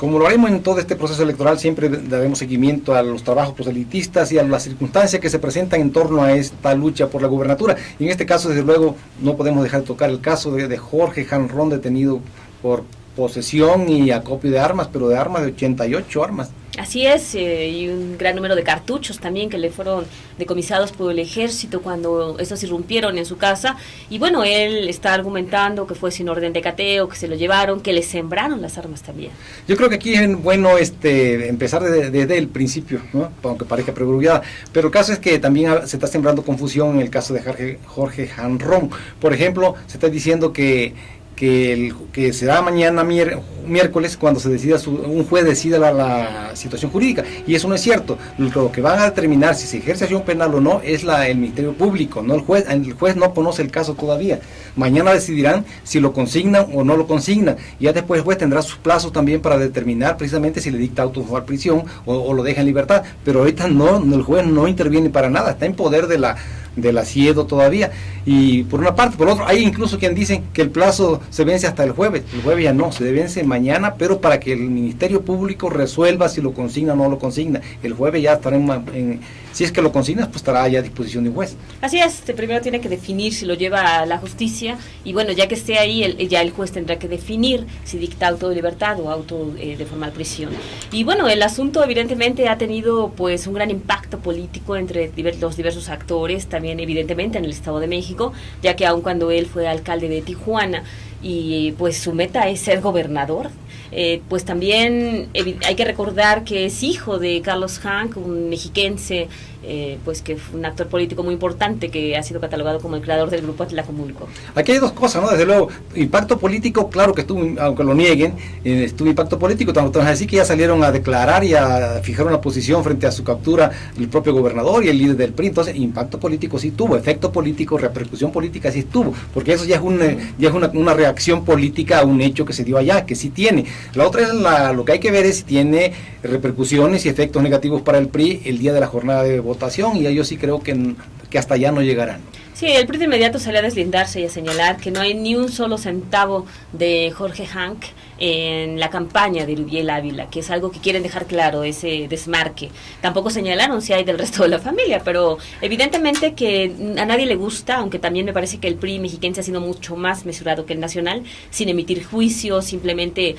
Como lo haremos en todo este proceso electoral, siempre daremos seguimiento a los trabajos proselitistas y a las circunstancias que se presentan en torno a esta lucha por la gubernatura. Y en este caso, desde luego, no podemos dejar de tocar el caso de Jorge Hanron, detenido por posesión y acopio de armas, pero de armas, de 88 armas. Así es, y un gran número de cartuchos también que le fueron decomisados por el ejército cuando estos irrumpieron en su casa. Y bueno, él está argumentando que fue sin orden de cateo, que se lo llevaron, que le sembraron las armas también. Yo creo que aquí es bueno empezar desde el principio, ¿no? Aunque parezca pregrugada, pero el caso es que también se está sembrando confusión en el caso de Jorge Hanron. Por ejemplo, se está diciendo que será mañana miércoles cuando se decida un juez decida la situación jurídica, y eso no es cierto. Lo que van a determinar si se ejerce acción penal o no es el Ministerio Público, no el juez. El juez no conoce el caso todavía. Mañana decidirán si lo consignan o no lo consignan, y ya después el juez tendrá sus plazos también para determinar precisamente si le dicta auto de prisión o lo deja en libertad. Pero ahorita el juez no interviene para nada, está en poder del asiedo todavía. Y por una parte, por otro, hay incluso quien dicen que el plazo se vence hasta el jueves ya no, se vence mañana, pero para que el Ministerio Público resuelva si lo consigna o no lo consigna. El jueves ya estará si es que lo consignas, pues estará ya a disposición de un juez. Así es, primero tiene que definir si lo lleva a la justicia, y bueno, ya que esté ahí, ya el juez tendrá que definir si dicta auto de libertad o auto de formal prisión. Y bueno, el asunto evidentemente ha tenido pues un gran impacto político entre los diversos actores, también evidentemente en el Estado de México, ya que aun cuando él fue alcalde de Tijuana y pues su meta es ser gobernador, pues también hay que recordar que es hijo de Carlos Hank, un mexiquense, pues que fue un actor político muy importante que ha sido catalogado como el creador del grupo Atlacomulco. Aquí hay dos cosas, ¿no? Desde luego, impacto político, claro que estuvo, aunque lo nieguen, estuvo impacto político, tanto así que ya salieron a declarar y a fijar una posición frente a su captura el propio gobernador y el líder del PRI. Entonces, impacto político sí tuvo, efecto político, repercusión política sí tuvo, porque eso ya es una reacción política a un hecho que se dio allá, que sí tiene. La otra es lo que hay que ver es si tiene repercusiones y efectos negativos para el PRI el día de la jornada de votación, y yo sí creo que hasta allá no llegarán. Sí, el PRI de inmediato salió a deslindarse y a señalar que no hay ni un solo centavo de Jorge Hank en la campaña de Erubiel Ávila, que es algo que quieren dejar claro, ese desmarque. Tampoco señalaron si hay del resto de la familia, pero evidentemente que a nadie le gusta, aunque también me parece que el PRI mexiquense ha sido mucho más mesurado que el nacional, sin emitir juicios, simplemente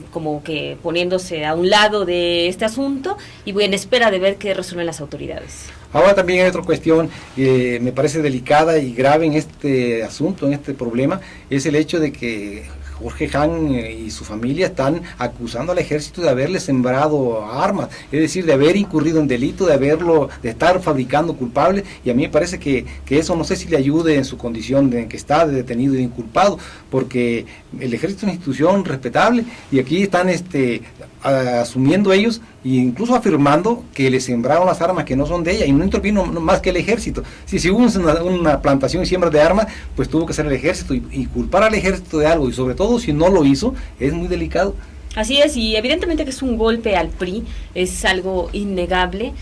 como que poniéndose a un lado de este asunto, y en espera de ver qué resuelven las autoridades. Ahora también hay otra cuestión que me parece delicada y grave en este asunto, en este problema, es el hecho de que Jorge Han y su familia están acusando al ejército de haberle sembrado armas, es decir, de haber incurrido en delito, de estar fabricando culpables, y a mí me parece que eso no sé si le ayude en su condición en que está de detenido y de inculpado, porque el ejército es una institución respetable, y aquí están asumiendo ellos e incluso afirmando que le sembraron las armas que no son de ella, y no intervino más que el ejército. Si hubo una plantación y siembra de armas, pues tuvo que ser el ejército, y culpar al ejército de algo, y sobre todo si no lo hizo, es muy delicado. Así es, y evidentemente que es un golpe al PRI, es algo innegable.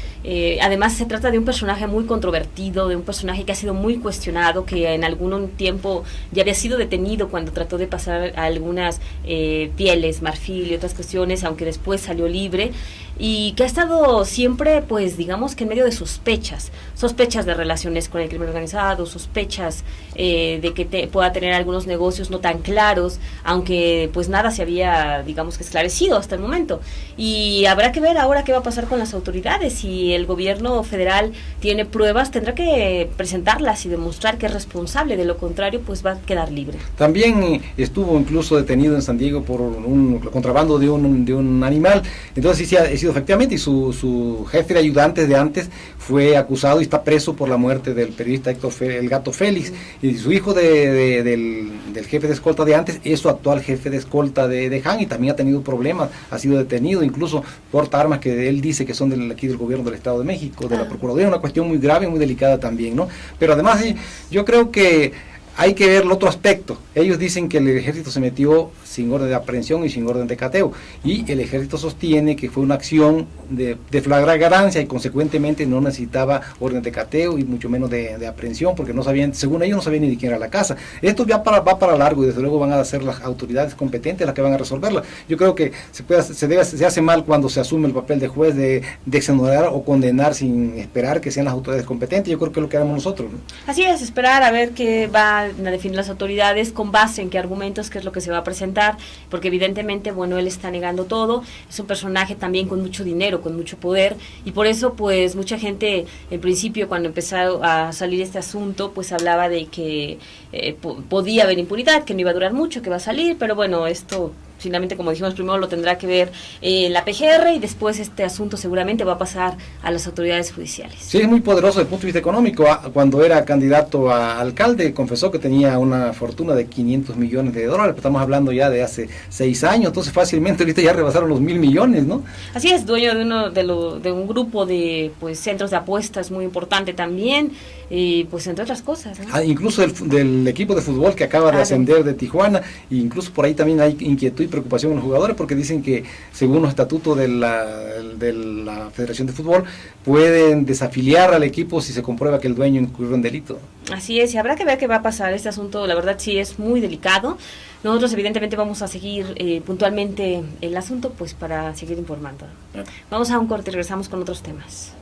Además se trata de un personaje muy controvertido, de un personaje que ha sido muy cuestionado, que en algún tiempo ya había sido detenido cuando trató de pasar a algunas pieles, marfil y otras cuestiones, aunque después salió libre, y que ha estado siempre, pues digamos que en medio de sospechas de relaciones con el crimen organizado, sospechas de que pueda tener algunos negocios no tan claros, aunque pues nada se había, digamos que esclarecido hasta el momento. Y habrá que ver ahora qué va a pasar con las autoridades. Si el gobierno federal tiene pruebas, tendrá que presentarlas y demostrar que es responsable, de lo contrario pues va a quedar libre. También estuvo incluso detenido en San Diego por un contrabando de un animal. Entonces sí ha sido efectivamente, y su jefe de ayudantes de antes fue acusado y está preso por la muerte del periodista el Gato Félix, y su hijo del jefe de escolta de antes es su actual jefe de escolta de Han, y también ha tenido problemas, ha sido detenido, incluso porta armas que él dice que son aquí del gobierno del Estado de México, de la Procuraduría, una cuestión muy grave, muy delicada también, ¿no? Pero además yo creo que hay que ver el otro aspecto. Ellos dicen que el ejército se metió sin orden de aprehensión y sin orden de cateo, y el ejército sostiene que fue una acción de flagrancia y consecuentemente no necesitaba orden de cateo y mucho menos de aprehensión, porque no sabían, según ellos no sabían ni de quién era la casa. Esto ya va para largo y desde luego van a ser las autoridades competentes las que van a resolverla. Yo creo que se hace mal cuando se asume el papel de juez de exonerar o condenar sin esperar que sean las autoridades competentes. Yo creo que es lo que haremos nosotros, ¿no? Así es, esperar a ver qué van a definir las autoridades, con base en qué argumentos, qué es lo que se va a presentar, porque evidentemente, bueno, él está negando todo, es un personaje también con mucho dinero, con mucho poder, y por eso pues mucha gente, en principio cuando empezó a salir este asunto, pues hablaba de que podía haber impunidad, que no iba a durar mucho, que va a salir, pero bueno, esto finalmente, como dijimos, primero lo tendrá que ver la PGR y después este asunto seguramente va a pasar a las autoridades judiciales. Sí, es muy poderoso desde el punto de vista económico. Cuando era candidato a alcalde, confesó que tenía una fortuna de $500 millones, pero estamos hablando ya de hace 6 años, entonces fácilmente ahorita ya rebasaron los 1.000 millones, ¿no? Así es, dueño de un grupo de pues centros de apuestas muy importante también, pues entre otras cosas, ¿no? Incluso del equipo de fútbol que acaba de ascender de Tijuana, e incluso por ahí también hay inquietud y preocupación en los jugadores, porque dicen que según los estatutos de la Federación de Fútbol pueden desafiliar al equipo si se comprueba que el dueño incurrió en delito. Así es, y habrá que ver qué va a pasar. Este asunto, la verdad, sí es muy delicado. Nosotros evidentemente vamos a seguir puntualmente el asunto, pues para seguir informando. Vamos a un corte y regresamos con otros temas.